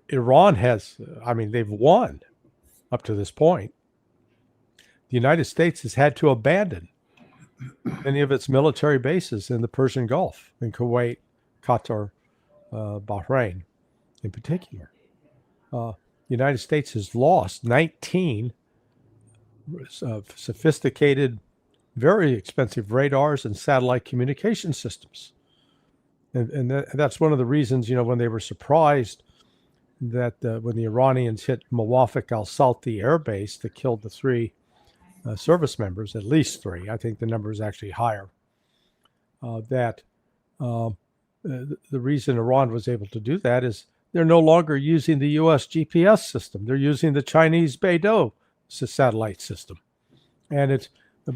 Iran has, I mean, they've won up to this point. The United States has had to abandon many of its military bases in the Persian Gulf, in Kuwait, Qatar, Bahrain in particular. The United States has lost 19 sophisticated, very expensive radars and satellite communication systems. And that's one of the reasons, when they were surprised that when the Iranians hit Mawafaq al-Salti air base that killed the 3 service members, at least 3, I think the number is actually higher, the reason Iran was able to do that is they're no longer using the U.S. GPS system. They're using the Chinese Beidou satellite system. And it's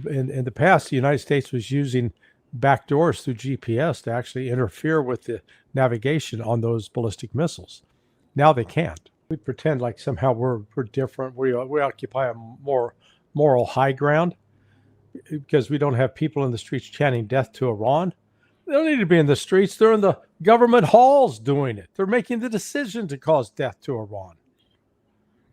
in the past, the United States was using backdoors through GPS to actually interfere with the navigation on those ballistic missiles. Now they can't. We pretend like somehow we're different. We occupy a more moral high ground because we don't have people in the streets chanting death to Iran. They don't need to be in the streets. They're in the government halls doing it. They're making the decision to cause death to Iran.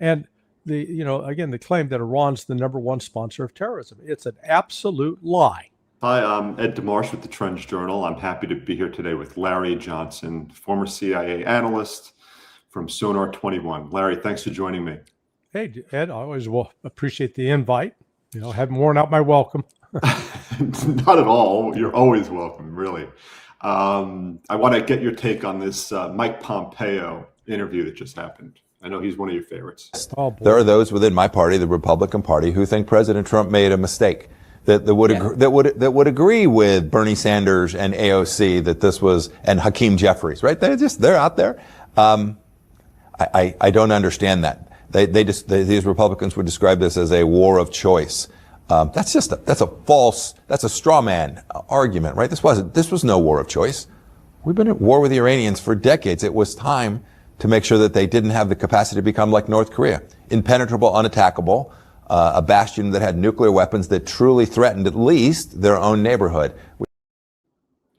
And the claim that Iran's the #1 sponsor of terrorism, it's an absolute lie. Hi, I'm Ed DeMarsh with the Trends Journal. I'm happy to be here today with Larry Johnson, former CIA analyst from Sonar 21. Larry, thanks for joining me. Hey, Ed, I always appreciate the invite. Haven't worn out my welcome. Not at all. You're always welcome, really. I want to get your take on this Mike Pompeo interview that just happened. I know he's one of your favorites. There are those within my party, the Republican Party, who think President Trump made a mistake. That would agree with Bernie Sanders and AOC that this was, and Hakeem Jeffries, right? They're out there. I don't understand that. These Republicans would describe this as a war of choice. That's a straw man argument, right? This was no war of choice. We've been at war with the Iranians for decades. It was time to make sure that they didn't have the capacity to become like North Korea, impenetrable, unattackable, a bastion that had nuclear weapons that truly threatened at least their own neighborhood.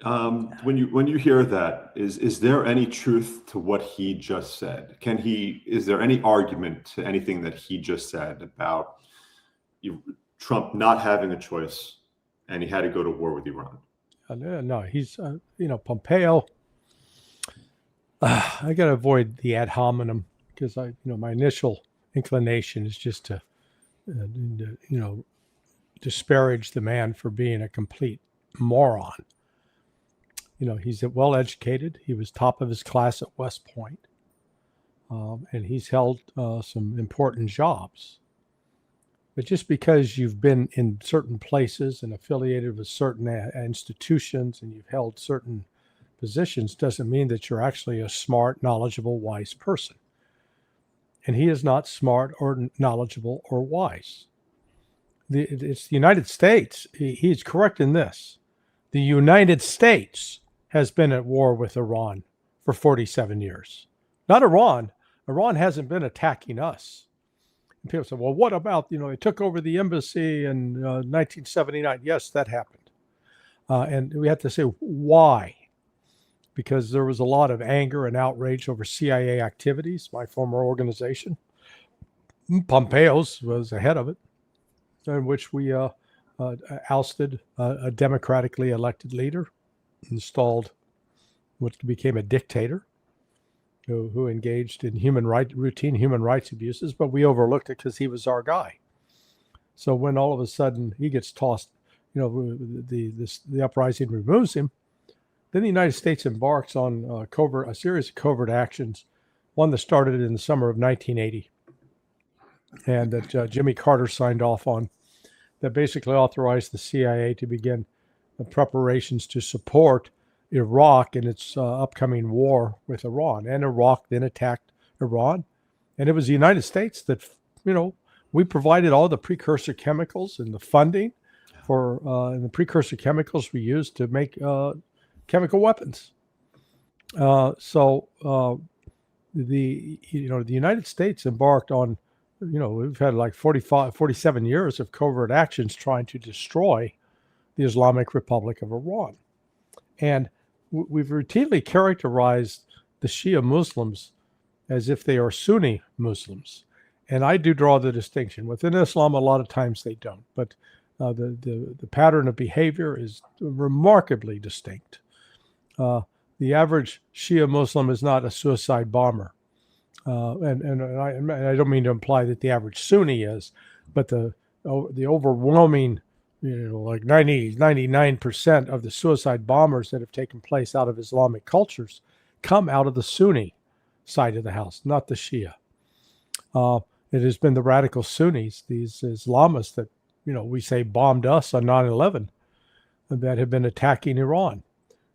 When you hear that, is there any truth to what he just said? Is there any argument to anything that he just said about Trump not having a choice and he had to go to war with Iran? No, he's, Pompeo. I got to avoid the ad hominem because my initial inclination is just to, disparage the man for being a complete moron. He's well educated. He was top of his class at West Point, and he's held some important jobs. But just because you've been in certain places and affiliated with certain institutions and you've held certain positions doesn't mean that you're actually a smart, knowledgeable, wise person. And he is not smart or knowledgeable or wise. It's the United States. He's correct in this. The United States has been at war with Iran for 47 years. Not Iran. Iran hasn't been attacking us. And people say, well, what about, they took over the embassy in 1979. Yes, that happened. And we have to say, why? Because there was a lot of anger and outrage over CIA activities, my former organization. Pompeo's was ahead of it, in which we ousted a democratically elected leader, installed what became a dictator who engaged in routine human rights abuses, but we overlooked it because he was our guy. So when all of a sudden he gets tossed, the uprising removes him, then the United States embarks on a series of covert actions, one that started in the summer of 1980, and that Jimmy Carter signed off on, that basically authorized the CIA to begin the preparations to support Iraq in its upcoming war with Iran. And Iraq then attacked Iran. And it was the United States that, we provided all the precursor chemicals and the funding for and the precursor chemicals we used to make chemical weapons. The United States embarked on, we've had like 47 years of covert actions trying to destroy the Islamic Republic of Iran. And we've routinely characterized the Shia Muslims as if they are Sunni Muslims. And I do draw the distinction. Within Islam, a lot of times they don't, but the pattern of behavior is remarkably distinct. The average Shia Muslim is not a suicide bomber. And I don't mean to imply that the average Sunni is, but the overwhelming, like 99% of the suicide bombers that have taken place out of Islamic cultures come out of the Sunni side of the house, not the Shia. It has been the radical Sunnis, these Islamists that, we say bombed us on 9/11, that have been attacking Iran.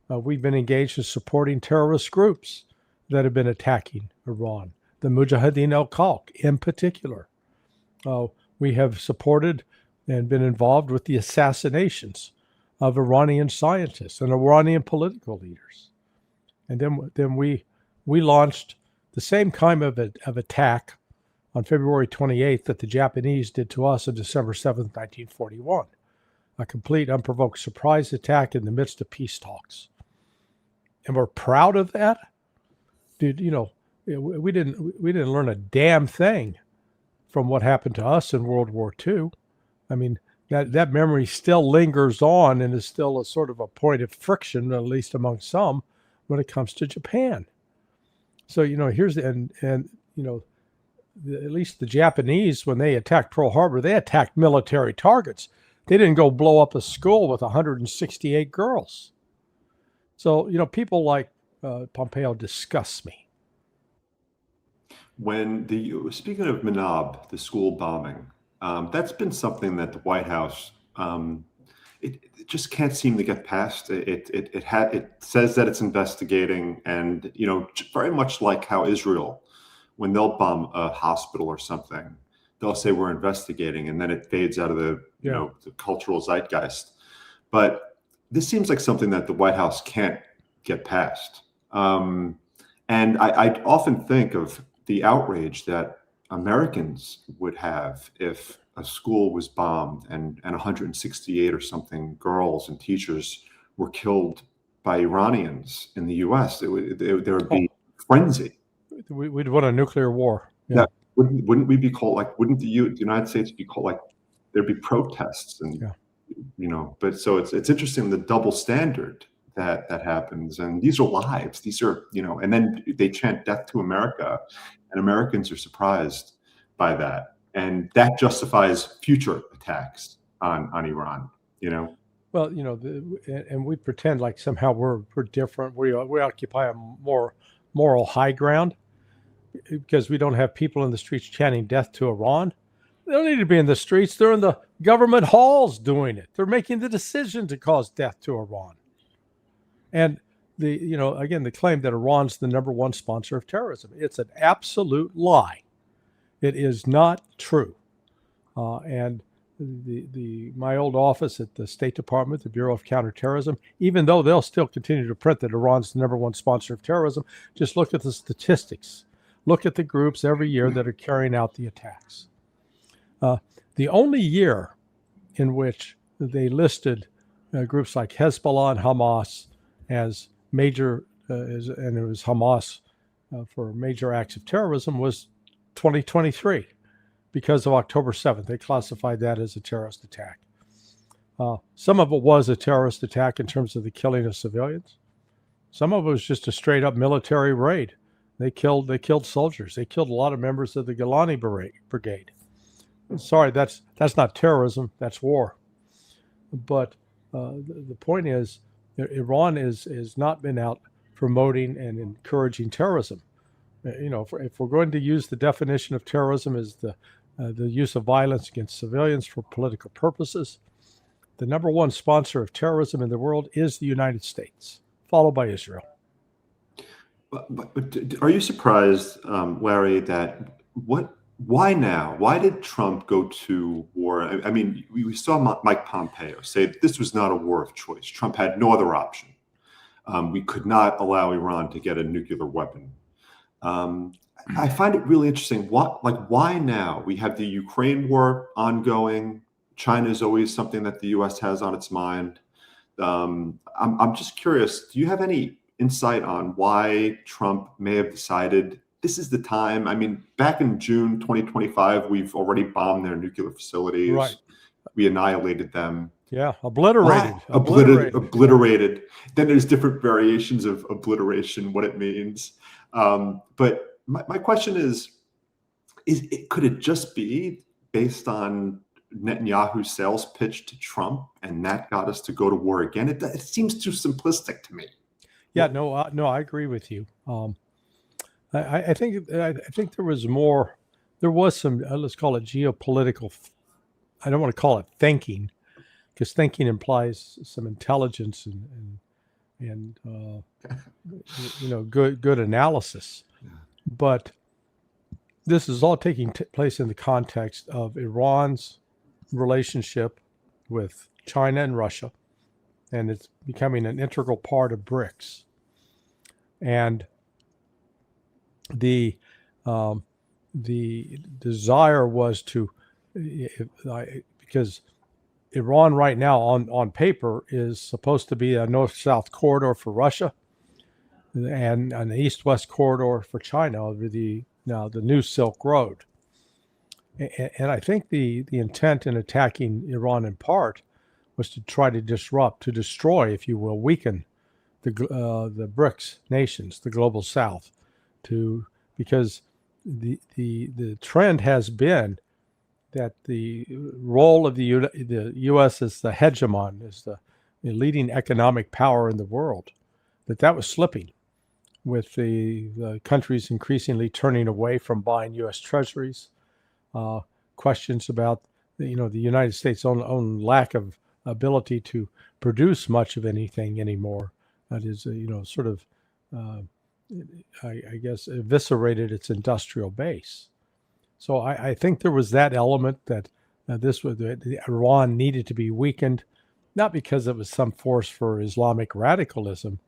We've been engaged in supporting terrorist groups that have been attacking Iran, the Mujahideen al-Khalq in particular. We have supported and been involved with the assassinations of Iranian scientists and Iranian political leaders. And then we launched the same kind of attack on February 28th that the Japanese did to us on December 7th, 1941. A complete unprovoked surprise attack in the midst of peace talks. And we're proud of that. Dude, we didn't learn a damn thing from what happened to us in World War II. I mean, that memory still lingers on and is still a sort of a point of friction, at least among some, when it comes to Japan. So, at least the Japanese, when they attacked Pearl Harbor, they attacked military targets. They didn't go blow up a school with 168 girls. So, people like Pompeo disgust me. Speaking of Manab, the school bombing, that's been something that the White House it just can't seem to get past. It says that it's investigating, and very much like how Israel, when they'll bomb a hospital or something, they'll say we're investigating, and then it fades out of the the cultural zeitgeist. But this seems like something that the White House can't get past. And I often think of the outrage that Americans would have if a school was bombed and 168 or something girls and teachers were killed by Iranians in the U.S. There would be frenzy. We'd want a nuclear war. Yeah. Wouldn't we be called, like, wouldn't the United States be called, like, there'd be protests and but so it's interesting, the double standard that happens. And these are lives. These are, and then they chant death to America, and Americans are surprised by that. And that justifies future attacks on Iran, Well, and we pretend like somehow we're different. We occupy a more moral high ground because we don't have people in the streets chanting death to Iran. They don't need to be in the streets. They're in the government halls doing it. They're making the decision to cause death to Iran. And again, the claim that Iran's the number one sponsor of terrorism, it's an absolute lie. It is not true. And my old office at the State Department, the Bureau of Counterterrorism, even though they'll still continue to print that Iran's the number one sponsor of terrorism, just look at the statistics. Look at the groups every year that are carrying out the attacks. The only year in which they listed groups like Hezbollah and Hamas as major, and it was Hamas for major acts of terrorism, was 2023 because of October 7th. They classified that as a terrorist attack. Some of it was a terrorist attack in terms of the killing of civilians. Some of it was just a straight up military raid. They killed soldiers. They killed a lot of members of the Golani Brigade. Sorry, that's not terrorism. That's war. But the point is, Iran has not been out promoting and encouraging terrorism. If we're going to use the definition of terrorism as the use of violence against civilians for political purposes, the number one sponsor of terrorism in the world is the United States, followed by Israel. But are you surprised, Larry, that why now? Why did Trump go to war? I mean, we saw Mike Pompeo say this was not a war of choice. Trump had no other option. We could not allow Iran to get a nuclear weapon. I find it really interesting. Why now? We have the Ukraine war ongoing. China is always something that the U.S. has on its mind. I'm just curious. Do you have any insight on why Trump may have decided this is the time. I mean, back in June 2025, we've already bombed their nuclear facilities. Right. We annihilated them. Yeah, obliterated. Obliterated. Then there's different variations of obliteration, what it means. But my question is could it just be based on Netanyahu's sales pitch to Trump, and that got us to go to war again? It seems too simplistic to me. Yeah, no, I agree with you. I think there was more. There was some, let's call it geopolitical. I don't want to call it thinking, because thinking implies some intelligence and good analysis. But this is all taking place in the context of Iran's relationship with China and Russia, and it's becoming an integral part of BRICS. And the desire was to, because Iran right now on paper is supposed to be a north-south corridor for Russia and an east-west corridor for China over the new Silk Road. And I think the intent in attacking Iran in part was to try to disrupt, to destroy, if you will, weaken the BRICS nations, the global South, because the trend has been that the role of the U.S. as the hegemon, as the leading economic power in the world, that was slipping, with the countries increasingly turning away from buying U.S. treasuries. Questions about the United States' own lack of ability to produce much of anything anymore. That is, sort of, I guess, eviscerated its industrial base. So I think there was that element that Iran needed to be weakened, not because it was some force for Islamic radicalism,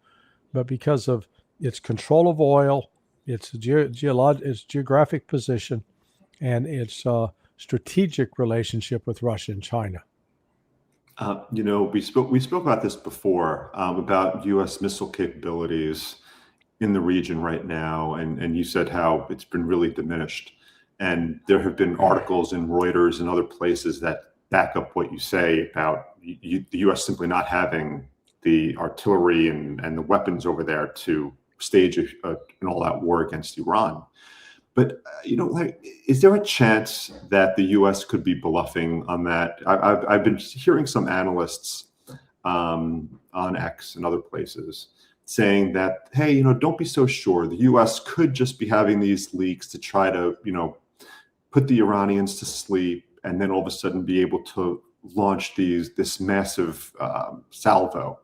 but because of its control of oil, its geographic position, and its strategic relationship with Russia and China. We spoke about this before, about U.S. missile capabilities in the region right now, and you said how it's been really diminished. And there have been articles in Reuters and other places that back up what you say about the U.S. simply not having the artillery and the weapons over there to stage an all-out war against Iran. But is there a chance that the U.S. could be bluffing on that? I've been hearing some analysts on X and other places saying that, hey, don't be so sure. The U.S. could just be having these leaks to try to, put the Iranians to sleep, and then all of a sudden be able to launch this massive salvo.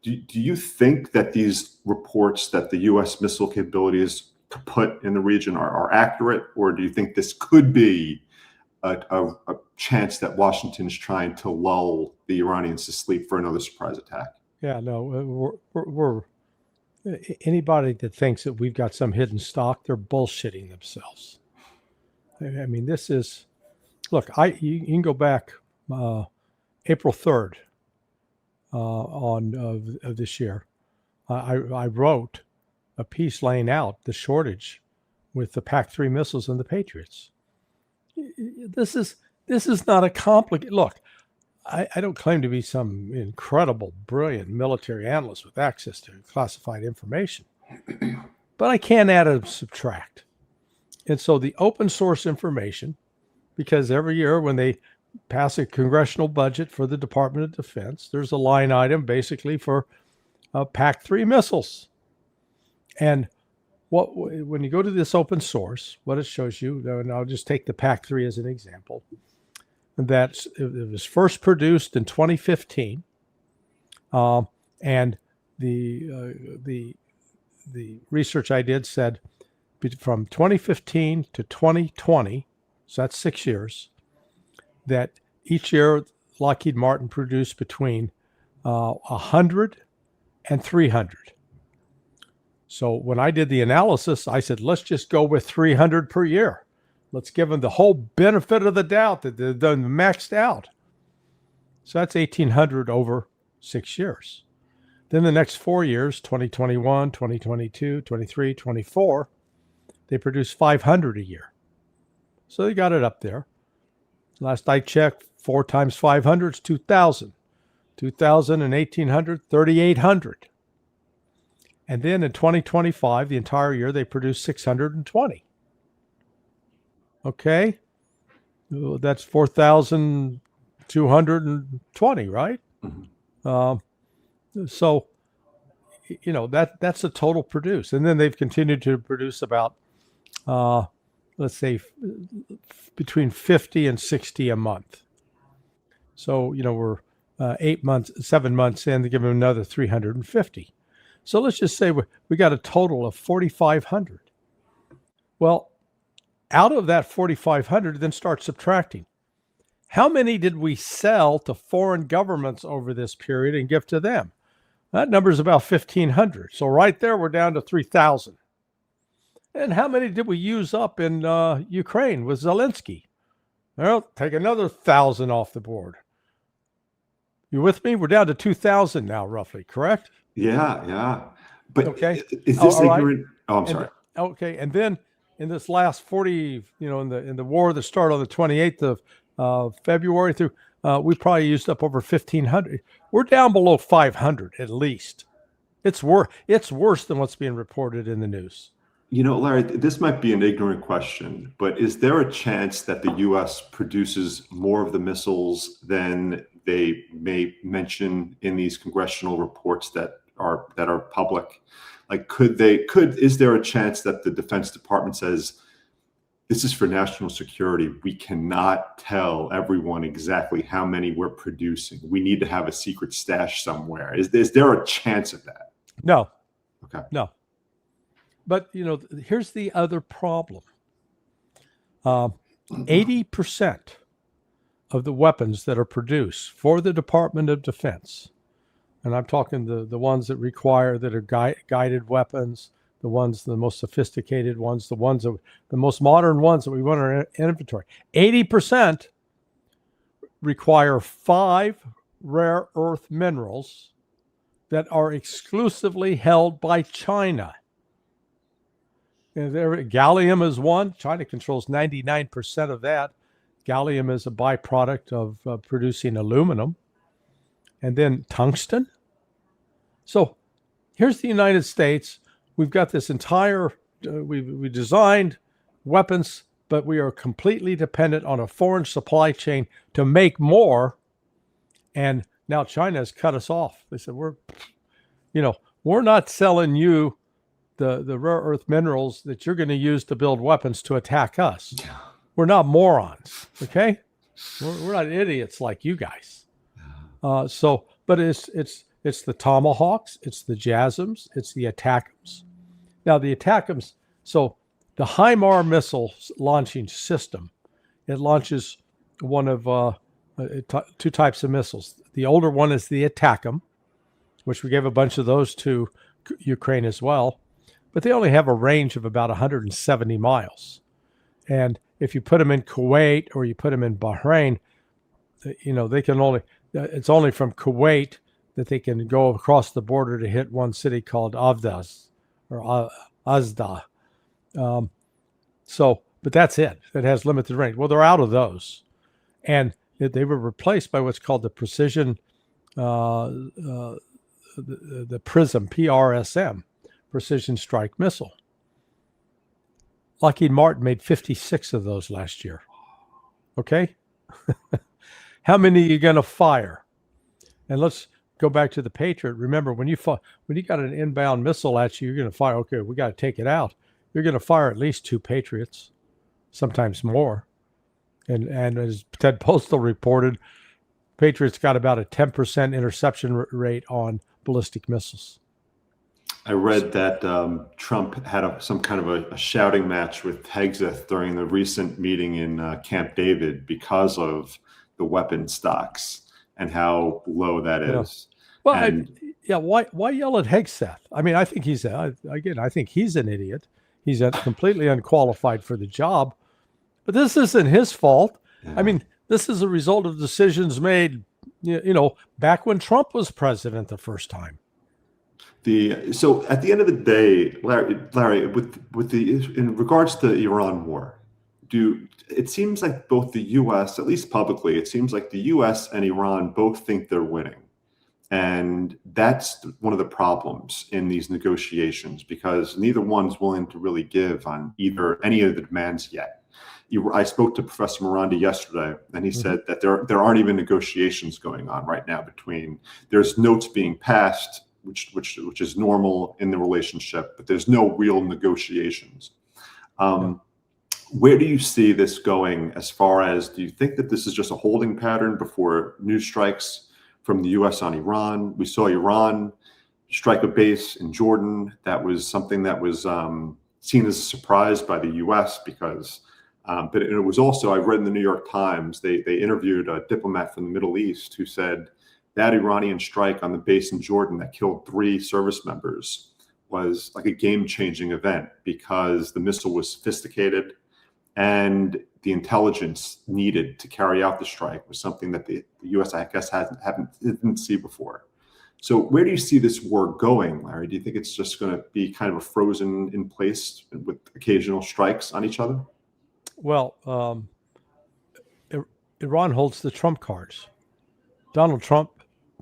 Do you think that these reports that the U.S. missile capabilities to put in the region are accurate, or do you think this could be a chance that Washington's trying to lull the Iranians to sleep for another surprise attack? Yeah, no, we're anybody that thinks that we've got some hidden stock, they're bullshitting themselves. I mean, this is, look, you can go back April 3rd of this year. I wrote a piece laying out the shortage with the PAC-3 missiles and the Patriots. This is not a complicated, look, I don't claim to be some incredible, brilliant military analyst with access to classified information, but I can add and subtract. And so the open source information, because every year when they pass a congressional budget for the Department of Defense, there's a line item basically for PAC-3 missiles. And when you go to this open source, what it shows you, and I'll just take the PAC-3 as an example, that it was first produced in 2015, and the research I did said from 2015 to 2020, so that's 6 years, that each year Lockheed Martin produced between 100 and 300. So when I did the analysis, I said, let's just go with 300 per year. Let's give them the whole benefit of the doubt that they're done maxed out. So that's 1,800 over 6 years. Then the next 4 years, 2021, 2022, 23, 24, they produce 500 a year. So they got it up there. Last I checked, 4 times 500 is 2,000. 2,000 and 1,800, 3,800. And then in 2025, the entire year, they produce 620. Okay? Well, that's 4,220, right? So, you know, that's a total produce. And then they've continued to produce about, let's say, between 50 and 60 a month. So, you know, we're 7 months in, to give them another 350. So let's just say we got a total of 4,500. Well, out of that 4,500, then start subtracting. How many did we sell to foreign governments over this period and give to them? That number is about 1,500. So right there, we're down to 3,000. And how many did we use up in Ukraine with Zelensky? Well, take another 1,000 off the board. You with me? We're down to 2,000 now, roughly, correct? Yeah. But okay. Is this ignorant? Right. Oh, I'm sorry. Okay. And then in this last 40, you know, in the war that started on the 28th of February through, we probably used up over 1,500. We're down below 500 at least. It's worse than what's being reported in the news. You know, Larry, this might be an ignorant question, but is there a chance that the U.S. produces more of the missiles than they may mention in these congressional reports that are public? Like, is there a chance that the Defense Department says, this is for national security, we cannot tell everyone exactly how many we're producing, we need to have a secret stash somewhere? Is there a chance of that? No. Okay. No. But, you know, here's the other problem. 80% of the weapons that are produced for the Department of Defense, and I'm talking the ones that are guided weapons, the most sophisticated ones, the most modern ones that we want in our inventory, 80% require 5 rare earth minerals that are exclusively held by China. Gallium is one. China controls 99% of that. Gallium is a byproduct of producing aluminum. And then tungsten. So here's the United States. We've got this entire, we designed weapons, but we are completely dependent on a foreign supply chain to make more. And now China has cut us off. They said, we're not selling you the rare earth minerals that you're going to use to build weapons to attack us. We're not morons, okay? We're not idiots like you guys. But it's the Tomahawks, it's the JASSMs, it's the ATACMS. Now the ATACMS, so the HIMAR missile launching system, it launches one of 2 types of missiles. The older one is the ATACMS, which we gave a bunch of those to Ukraine as well. But they only have a range of about 170 miles. And if you put them in Kuwait or you put them in Bahrain, you know, it's only from Kuwait that they can go across the border to hit one city called Avdaz or Azda. But that's it. It has limited range. Well, they're out of those. And they were replaced by what's called the precision, the PRISM, PRSM. Precision strike missile. Lockheed Martin made 56 of those last year. Okay? How many are you going to fire? And let's go back to the Patriot. Remember, when you got an inbound missile at you, you're going to fire, okay, we got to take it out. You're going to fire at least 2 Patriots, sometimes more. And as Ted Postal reported, Patriots got about a 10% interception rate on ballistic missiles. I read that Trump had some kind of a shouting match with Hegseth during the recent meeting in Camp David because of the weapon stocks and how low that is. Well, why yell at Hegseth? I mean, I think I think he's an idiot. He's completely unqualified for the job. But this isn't his fault. Yeah. I mean, this is a result of decisions made, back when Trump was president the first time. So at the end of the day, Larry, in regards to the Iran war, it seems like both the U.S., at least publicly, it seems like the U.S. and Iran both think they're winning. And that's one of the problems in these negotiations, because neither one's willing to really give on any of the demands yet. I spoke to Professor Miranda yesterday, and he said that there aren't even negotiations going on right now there's notes being passed, which is normal in the relationship, but there's no real negotiations. Where do you see this going as far as, do you think that this is just a holding pattern before new strikes from the U.S. on Iran? We saw Iran strike a base in Jordan. That was something that was seen as a surprise by the U.S. because, but it was also, I read in the New York Times, they interviewed a diplomat from the Middle East who said that Iranian strike on the base in Jordan that killed 3 service members was like a game-changing event because the missile was sophisticated and the intelligence needed to carry out the strike was something that the U.S., I guess, didn't see before. So where do you see this war going, Larry? Do you think it's just going to be kind of a frozen in place with occasional strikes on each other? Well, Iran holds the trump cards. Donald Trump,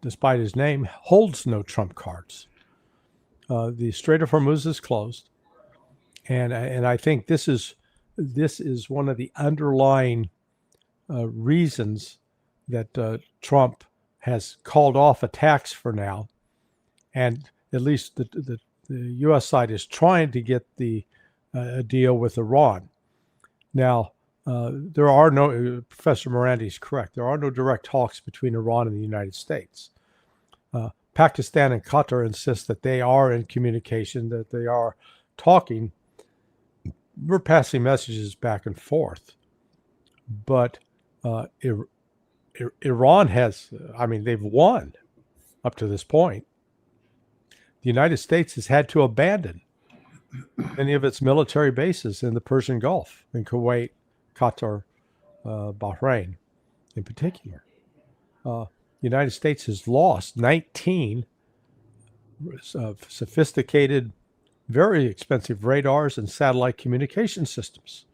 despite his name, holds no trump cards. The Strait of Hormuz is closed, and I think this is one of the underlying reasons that Trump has called off attacks for now, and at least the U.S. side is trying to get a deal with Iran. Now, there are no, Professor Miranda is correct, there are no direct talks between Iran and the United States. Pakistan and Qatar insist that they are in communication, that they are talking. We're passing messages back and forth. But Iran has, they've won up to this point. The United States has had to abandon many of its military bases in the Persian Gulf, in Kuwait, Qatar, Bahrain in particular. The United States has lost 19 sophisticated, very expensive radars and satellite communication systems.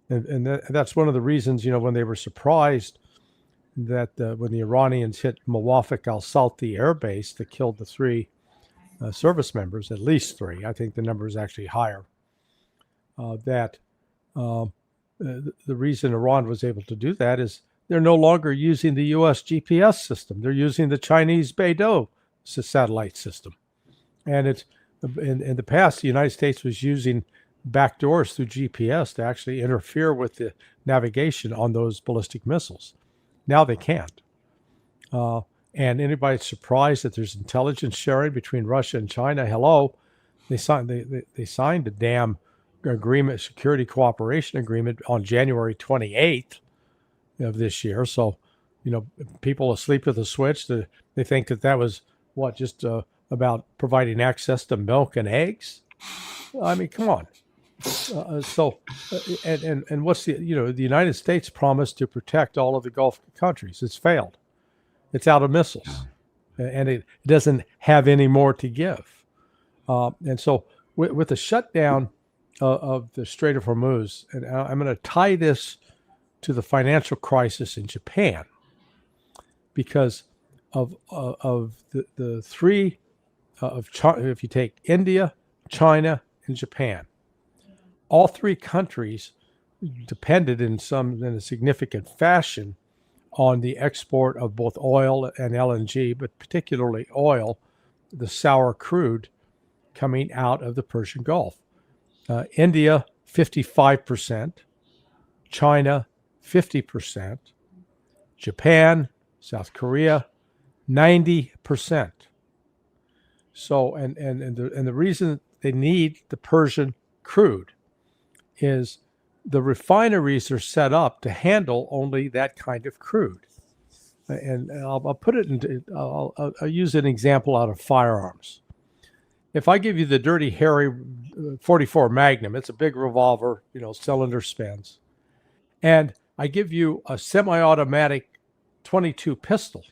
And that's one of the reasons, when they were surprised that when the Iranians hit Mawafaq al-Salti air base that killed the 3 service members, at least 3, I think the number is actually higher, the reason Iran was able to do that is they're no longer using the U.S. GPS system. They're using the Chinese Beidou satellite system. And it's in the past, the United States was using backdoors through GPS to actually interfere with the navigation on those ballistic missiles. Now they can't. And anybody surprised that there's intelligence sharing between Russia and China? Hello, they signed a damn agreement, security cooperation agreement, on January 28th of this year. So, people asleep at the switch. They think that was just about providing access to milk and eggs. I mean, come on. And what's the United States promised to protect all of the Gulf countries. It's failed. It's out of missiles, and it doesn't have any more to give. And so with the shutdown of the Strait of Hormuz, and I'm going to tie this to the financial crisis in Japan, because of the 3 of China, if you take India, China, and Japan, all 3 countries depended in a significant fashion on the export of both oil and LNG, but particularly oil, the sour crude coming out of the Persian Gulf. India, 55%, China, 50%, Japan, South Korea, 90%. So, and the reason they need the Persian crude is the refineries are set up to handle only that kind of crude. And I'll put it into, I'll use an example out of firearms. If I give you the Dirty Harry 44 Magnum, it's a big revolver, cylinder spins, and I give you a semi-automatic 22 pistol,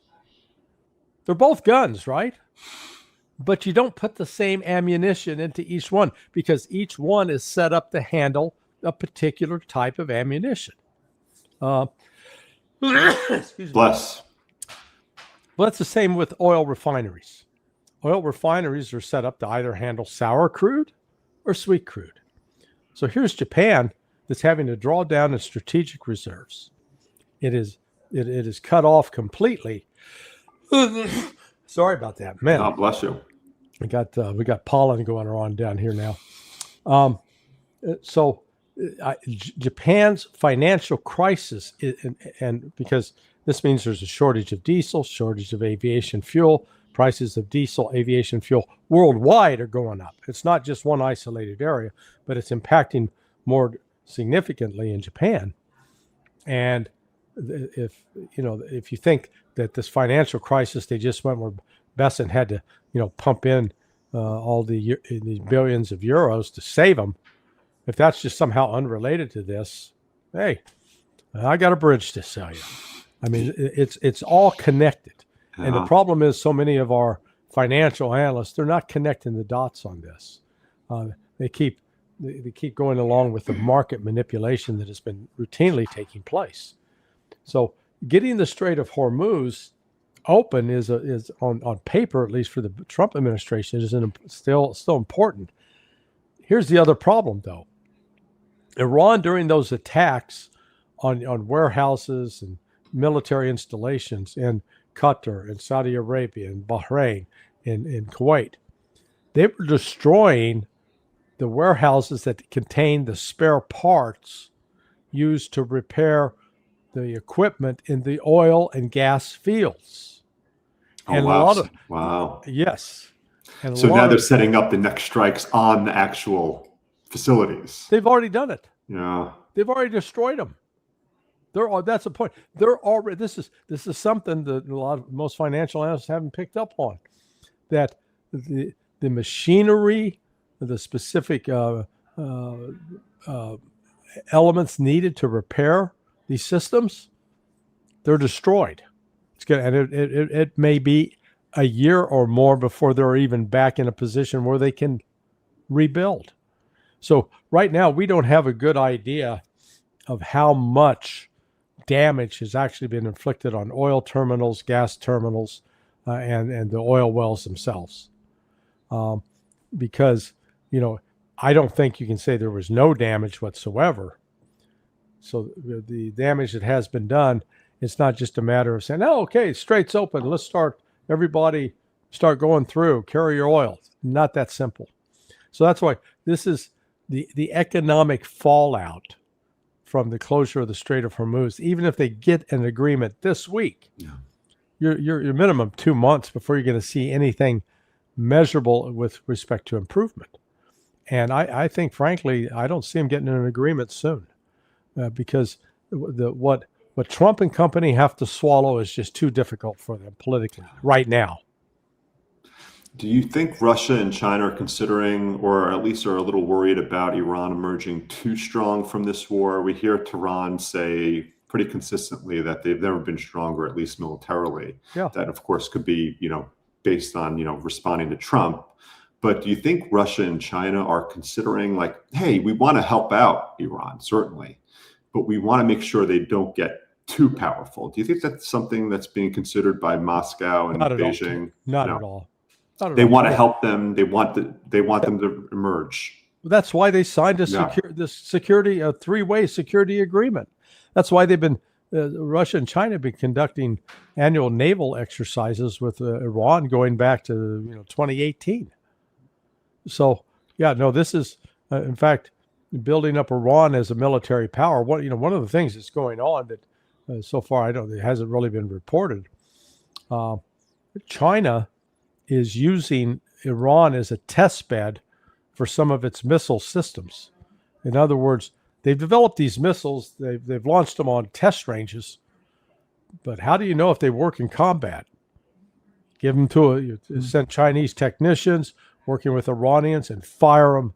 they're both guns, right? but you don't put the same ammunition into each one because each one is set up to handle a particular type of ammunition. Excuse me. Bless. Well, that's the same with oil refineries. Oil refineries are set up to either handle sour crude or sweet crude. So here's Japan that's having to draw down its strategic reserves. It is cut off completely. Sorry about that, man. God bless you. We got pollen going on down here now. Japan's financial crisis, and because this means there's a shortage of diesel, shortage of aviation fuel, prices of diesel, aviation fuel worldwide are going up. It's not just one isolated area, but it's impacting more significantly in Japan. And if you think that this financial crisis, they just went where Besson had to, pump in all these billions of euros to save them. If that's just somehow unrelated to this, hey, I got a bridge to sell you. I mean, it's all connected. Yeah. And the problem is so many of our financial analysts, they're not connecting the dots on this. They keep going along with the market manipulation that has been routinely taking place. So getting the Strait of Hormuz open is on paper, at least for the Trump administration, is still important. Here's the other problem, though. Iran, during those attacks on warehouses and military installations in Qatar and Saudi Arabia and Bahrain and Kuwait, they were destroying the warehouses that contained the spare parts used to repair the equipment in the oil and gas fields. Oh, and wow. Wow. Yes. And so now they're setting up the next strikes on the actual facilities. They've already done it. Yeah. They've already destroyed them. That's the point. They're already. This is something that most financial analysts haven't picked up on. That the machinery, the specific elements needed to repair these systems, they're destroyed. And it may be a year or more before they're even back in a position where they can rebuild. So right now, we don't have a good idea of how much damage has actually been inflicted on oil terminals, gas terminals, and the oil wells themselves. Because, I don't think you can say there was no damage whatsoever. So the damage that has been done, it's not just a matter of saying, oh, okay, strait's open. Let's everybody start going through, carry your oil. Not that simple. So that's why this is the economic fallout from the closure of the Strait of Hormuz. Even if they get an agreement this week, you're minimum 2 months before you're going to see anything measurable with respect to improvement. And I think, frankly, I don't see them getting an agreement soon because what Trump and company have to swallow is just too difficult for them politically right now. Do you think Russia and China are considering, or at least are a little worried about Iran emerging too strong from this war? We hear Tehran say pretty consistently that they've never been stronger, at least militarily. Yeah. That, of course, could be, based on, responding to Trump. But do you think Russia and China are considering like, hey, we want to help out Iran, certainly, but we want to make sure they don't get too powerful? Do you think that's something that's being considered by Moscow and Beijing? Not at all. They want to help them. They want them to emerge. That's why they signed a three-way security agreement. That's why they've been Russia and China have been conducting annual naval exercises with Iran going back to 2018. So this is in fact building up Iran as a military power. One of the things that's going on that so far it hasn't really been reported. China is using Iran as a test bed for some of its missile systems. In other words, they've developed these missiles, they've launched them on test ranges, but how do you know if they work in combat? Give them send Chinese technicians working with Iranians and fire them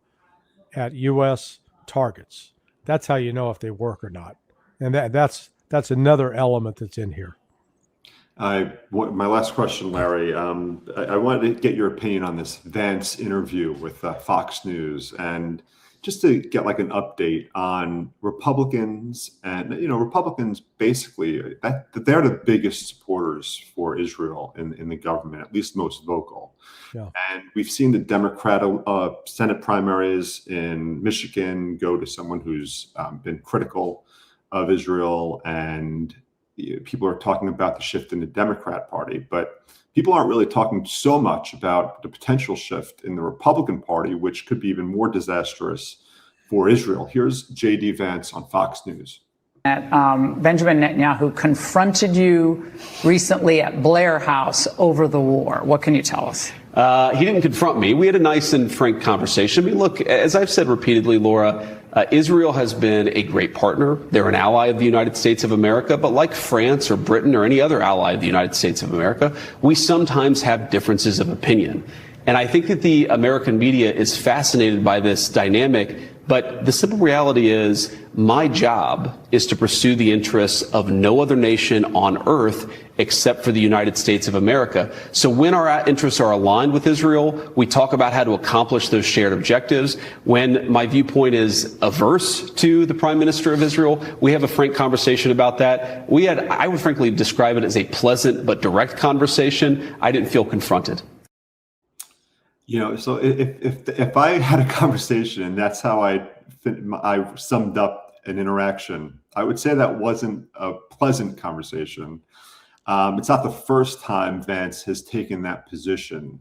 at U.S. targets. That's how you know if they work or not. And that's another element that's in here. My last question, Larry. I wanted to get your opinion on this Vance interview with Fox News, and just to get like an update on Republicans. And Republicans basically that they're the biggest supporters for Israel in the government, at least most vocal. Yeah. And we've seen the Democrat Senate primaries in Michigan go to someone who's been critical of Israel, and people are talking about the shift in the Democrat Party, but people aren't really talking so much about the potential shift in the Republican Party, which could be even more disastrous for Israel. Here's J.D. Vance on Fox News. Benjamin Netanyahu confronted you recently at Blair House over the war. What can you tell us? He didn't confront me. We had a nice and frank conversation. I mean, look, as I've said repeatedly, Laura, Israel has been a great partner. They're an ally of the United States of America. But like France or Britain or any other ally of the United States of America, we sometimes have differences of opinion. And I think that the American media is fascinated by this dynamic. But the simple reality is my job is to pursue the interests of no other nation on earth except for the United States of America. So when our interests are aligned with Israel, we talk about how to accomplish those shared objectives. When my viewpoint is averse to the Prime Minister of Israel, we have a frank conversation about that. I would frankly describe it as a pleasant but direct conversation. I didn't feel confronted. So if I had a conversation and that's how I summed up an interaction, I would say that wasn't a pleasant conversation. It's not the first time Vance has taken that position.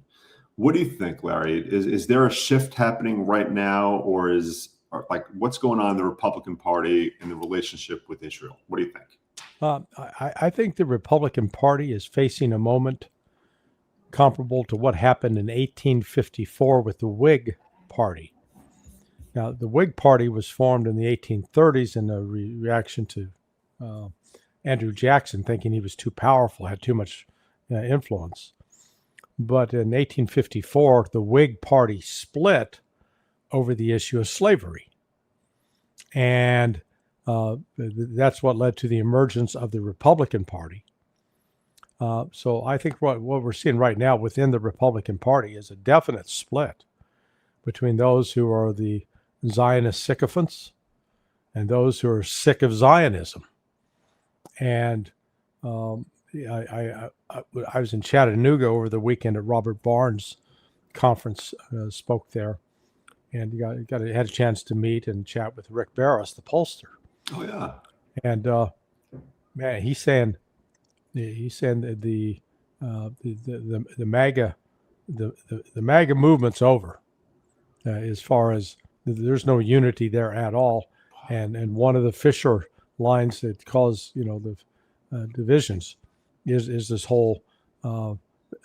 What do you think, Larry? Is there a shift happening right now, or what's going on in the Republican Party in the relationship with Israel? What do you think? I think the Republican Party is facing a moment comparable to what happened in 1854 with the Whig Party. Now, the Whig Party was formed in the 1830s in a reaction to Andrew Jackson thinking he was too powerful, had too much influence. But in 1854, the Whig Party split over the issue of slavery. And that's what led to the emergence of the Republican Party. So I think what we're seeing right now within the Republican Party is a definite split between those who are the Zionist sycophants and those who are sick of Zionism. And I was in Chattanooga over the weekend at Robert Barnes' conference, spoke there, and had a chance to meet and chat with Rick Barris, the pollster. Oh yeah, and man, he's saying that the MAGA movement's over, as far as there's no unity there at all, and one of the fissure lines that cause the divisions is this whole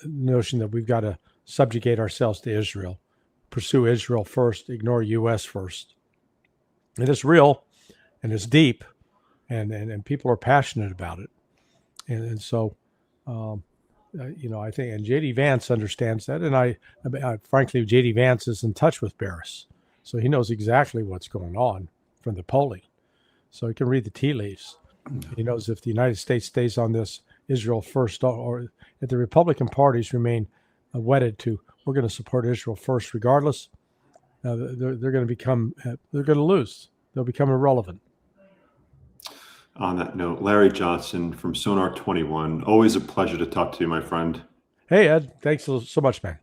notion that we've got to subjugate ourselves to Israel, pursue Israel first, ignore U.S. first, and it's real, and it's deep, and people are passionate about it. And so, I think, and J.D. Vance understands that. And I frankly, J.D. Vance is in touch with Barris. So he knows exactly what's going on from the polling. So he can read the tea leaves. He knows if the United States stays on this Israel first, or if the Republican parties remain wedded to, we're going to support Israel first regardless, they're going to lose. They'll become irrelevant. On that note, Larry Johnson from Sonar 21. Always a pleasure to talk to you, my friend. Hey, Ed. Thanks so much, man.